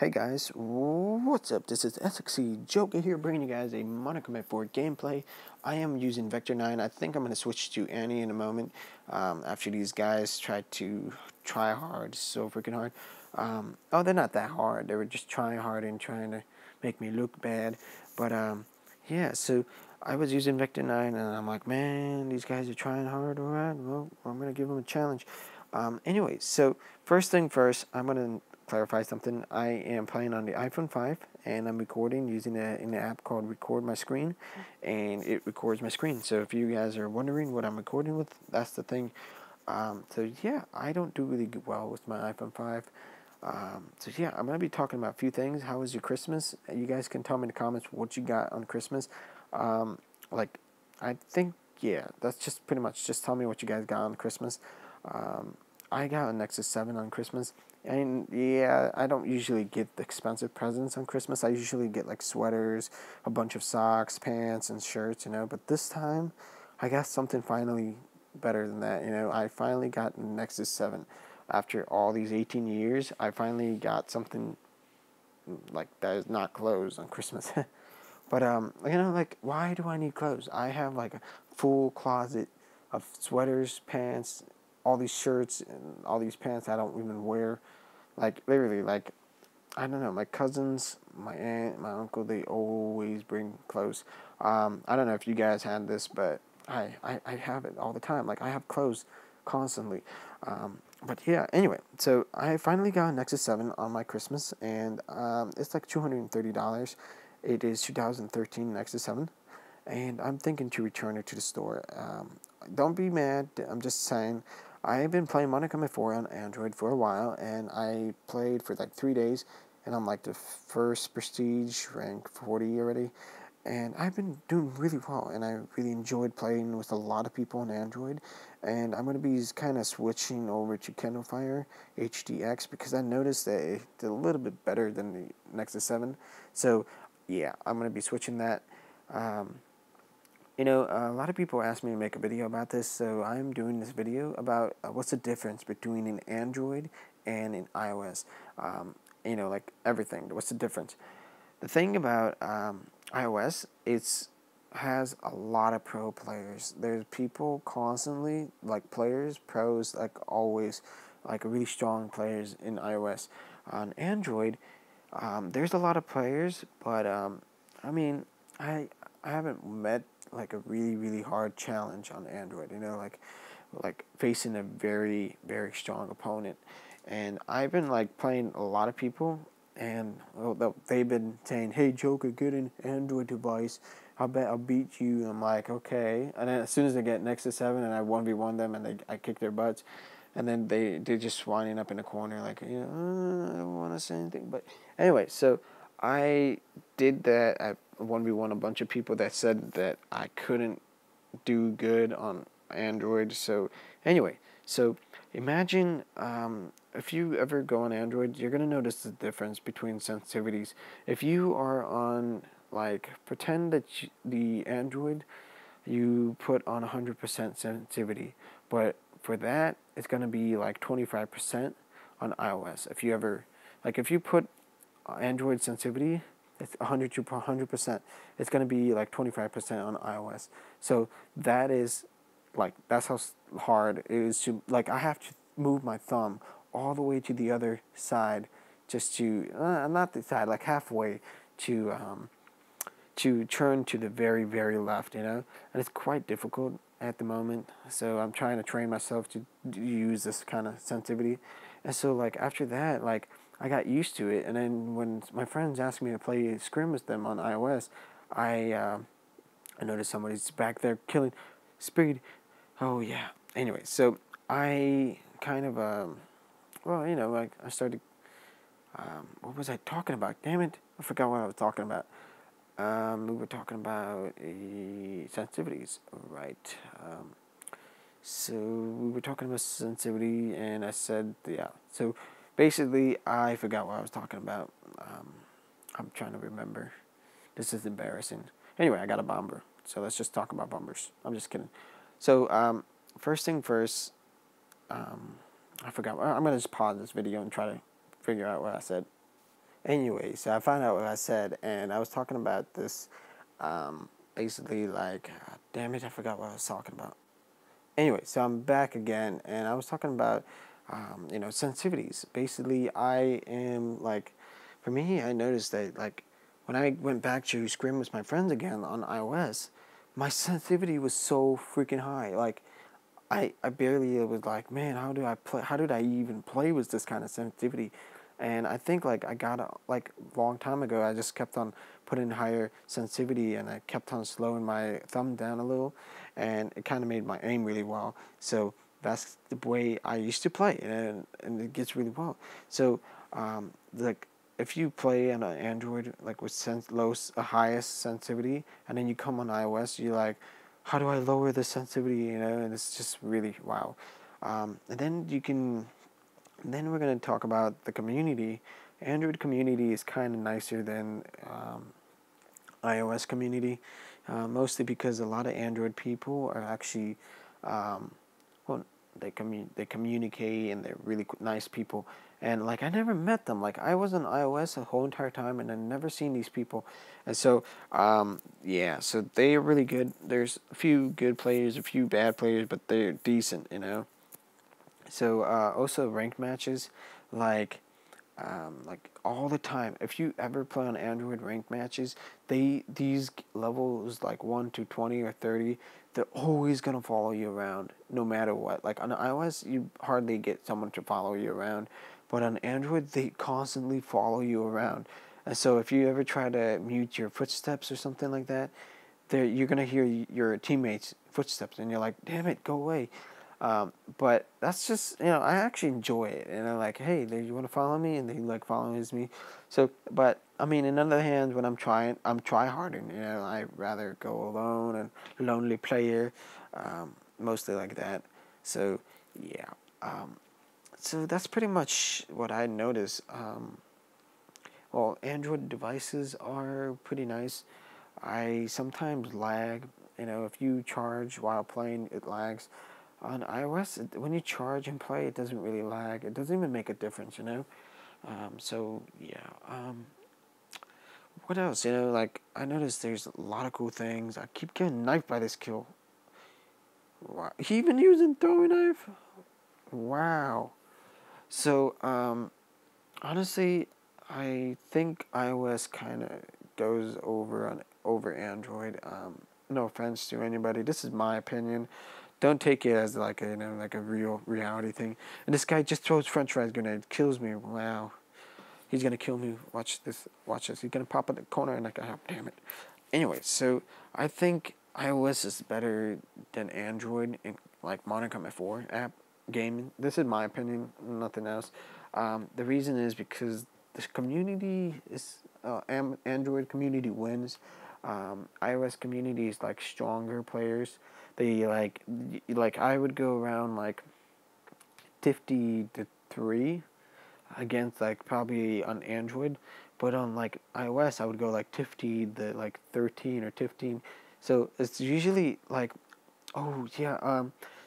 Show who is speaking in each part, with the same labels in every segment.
Speaker 1: Hey guys, what's up? This is SXC Joker here, bringing you guys a Modern Combat 4 gameplay. I am using Vector 9. I think I'm going to switch to Annie in a moment after these guys try hard, so freaking hard. Oh, they're not that hard. They were just trying hard and trying to make me look bad. But yeah, so I was using Vector 9 and I'm like, man, these guys are trying hard. Alright, well, I'm going to give them a challenge. Anyway, so first thing first, I'm going to clarify something. I am playing on the iPhone 5 and I'm recording using an app called Record My Screen, and it records my screen. So if you guys are wondering what I'm recording with, that's the thing. So yeah, I don't do really well with my iPhone 5. So yeah, I'm going to be talking about a few things. How was your Christmas? You guys can tell me in the comments what you got on Christmas. Like, I think, yeah, that's just pretty much, just tell me what you guys got on Christmas. I got a Nexus 7 on Christmas. And yeah, I don't usually get the expensive presents on Christmas. I usually get like sweaters, a bunch of socks, pants, and shirts, But this time, I got something finally better than that, I finally got Nexus 7. After all these 18 years, I finally got something like that is not clothes on Christmas. But like, why do I need clothes? I have like a full closet of sweaters, pants, all these shirts, and all these pants I don't even wear. Like, literally, like, I don't know, my cousins, my aunt, my uncle, they always bring clothes. I don't know if you guys had this, but I have it all the time. Like, I have clothes constantly. But yeah, anyway, so I finally got a Nexus 7 on my Christmas, and it's like $230. It is 2013 Nexus 7, and I'm thinking to return it to the store. Don't be mad, I'm just saying. I've been playing Modern Combat 4 on Android for a while, and I played for like 3 days, and I'm like the first prestige, rank 40 already, and I've been doing really well, and I really enjoyed playing with a lot of people on Android, and I'm going to be kind of switching over to Kindle Fire HDX because I noticed that it's a little bit better than the Nexus 7, so yeah, I'm going to be switching that. A lot of people ask me to make a video about this, so I'm doing this video about what's the difference between an Android and an iOS. Like everything. What's the difference? The thing about iOS, has a lot of pro players. There's people constantly, like players, pros, like always, like really strong players in iOS. On Android, there's a lot of players, but I mean, I haven't met like a really really hard challenge on Android. Like facing a very very strong opponent. And I've been like playing a lot of people, and they've been saying, "Hey Joker, get an Android device. I bet I'll beat you." And I'm like, okay. And then as soon as they get Nexus 7 and I 1v1 them and I kick their butts, and then they're just winding up in the corner like, I don't want to say anything. But anyway, so I did that. I 1v1 a bunch of people that said that I couldn't do good on Android. So anyway, so imagine if you ever go on Android, you're going to notice the difference between sensitivities. If you are on, like, pretend that the Android, you put on 100% sensitivity, but for that, it's going to be like 25% on iOS. If you put Android sensitivity, it's 100%. It's going to be like 25% on iOS. So that's how hard it is to, like, I have to move my thumb all the way to the other side just to, not the side, like halfway to turn to the very, very left, And it's quite difficult at the moment. So I'm trying to train myself to use this kind of sensitivity. And so, like, after that, like, I got used to it. And then when my friends asked me to play Scrim with them on iOS, I noticed somebody's back there killing Speed. Oh, yeah. Anyway, so I kind of, like, I started, what was I talking about? Damn it. I forgot what I was talking about. We were talking about sensitivities, right? So we were talking about sensitivity, and I said, yeah. So basically, I forgot what I was talking about. I'm trying to remember. This is embarrassing. Anyway, I got a bomber, so let's just talk about bombers. I'm just kidding. So first thing first, I forgot. I'm gonna just pause this video and try to figure out what I said. Anyway, so I found out what I said, and I was talking about this, basically like, damn it, I forgot what I was talking about. Anyway, so I'm back again, and I was talking about, sensitivities. Basically, I am like, for me, I noticed that like, when I went back to scrim with my friends again on iOS, my sensitivity was so freaking high. Like, I barely was like, man, how do I play? How did I even play with this kind of sensitivity? And I think like I got like a long time ago, I just kept on putting higher sensitivity, and I kept on slowing my thumb down a little, and it kind of made my aim really well. So that's the way I used to play, and it gets really well. So like if you play on an Android like with highest sensitivity, and then you come on iOS, you're like, how do I lower the sensitivity? And it's just really wow. And then you can. Then we're gonna talk about the community. Android community is kind of nicer than iOS community, mostly because a lot of Android people are actually, um, well, they communicate, and they're really nice people. And like I never met them. Like I was on iOS the whole entire time, and I never seen these people. And so yeah, so they are really good. There's a few good players, a few bad players, but they're decent. So also ranked matches, like like all the time. If you ever play on Android ranked matches, these levels like 1 to 20 or 30, they're always gonna follow you around no matter what. Like on iOS, you hardly get someone to follow you around, but on Android, they constantly follow you around. And so if you ever try to mute your footsteps or something like that, you're gonna hear your teammates' footsteps, and you're like, "Damn it, go away!" But that's just I actually enjoy it, and I'm like, "Hey, you want to follow me?" And they like following me. So, but I mean, in other hands, when I'm try harding. I rather go alone and lonely player, mostly like that. So yeah, um, so that's pretty much what I notice. Well, Android devices are pretty nice. I sometimes lag. If you charge while playing, it lags. On iOS, when you charge and play, it doesn't really lag. It doesn't even make a difference. So yeah. What else? Like I noticed there's a lot of cool things. I keep getting knifed by this kill. Wow. He even using throwing knife. Wow. So honestly, I think iOS kind of goes over Android. No offense to anybody. This is my opinion. Don't take it as like a real reality thing. And this guy just throws French fries grenade, kills me. Wow, he's gonna kill me. Watch this. Watch this. He's gonna pop in the corner, and like, oh, damn it. Anyway, so I think iOS is better than Android in like Monica M4 app gaming. This is my opinion, nothing else. The reason is because the community is Android community wins. iOS community is like stronger players. They like I would go around like 50-3 against like probably on Android, but on like iOS I would go like 13 or 15. So it's usually like, oh yeah,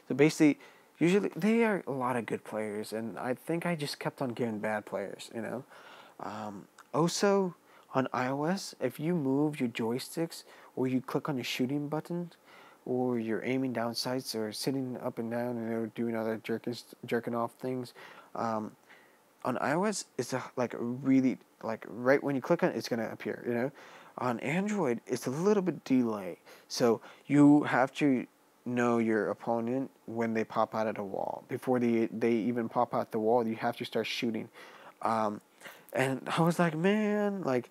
Speaker 1: so basically usually they are a lot of good players, and I think I just kept on getting bad players. Also on iOS, if you move your joysticks or you click on the shooting button, or you're aiming down sights or sitting up and down and doing other jerking off things, um, on iOS, it's like a really like right when you click on it, it's gonna appear. On Android, it's a little bit delay, so you have to know your opponent when they pop out of the wall. Before they even pop out the wall, you have to start shooting. Um, and I was like, man, like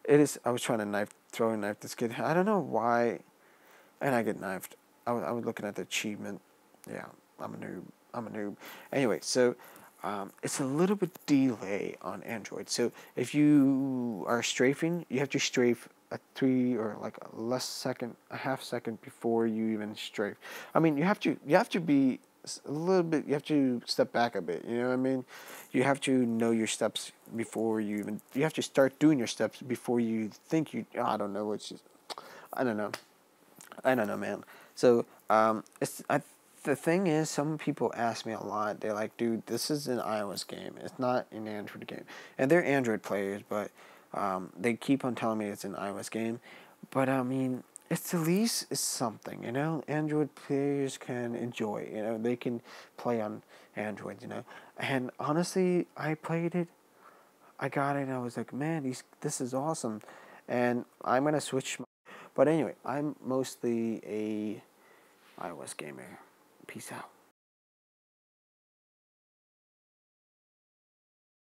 Speaker 1: it is. I was trying to throw a knife this kid. I don't know why, and I get knifed. I was looking at the achievement. Yeah, I'm a noob. I'm a noob. Anyway, so it's a little bit delay on Android. So if you are strafing, you have to strafe a 3 or like a half second before you even strafe. I mean, you have to be a little bit. You have to step back a bit. You know what I mean? You have to know your steps before you even. You have to start doing your steps before you think you. I don't know. I don't know. I don't know, man. So the thing is, some people ask me a lot. They're like, "Dude, this is an iOS game. It's not an Android game." And they're Android players, but they keep on telling me it's an iOS game. But I mean, it's at least it's something, you know. Android players can enjoy, you know. They can play on Android, you know. And honestly, I played it. I got it, and I was like, "Man, this is awesome." And I'm gonna switch. But anyway, I'm mostly a iOS gamer. Peace out.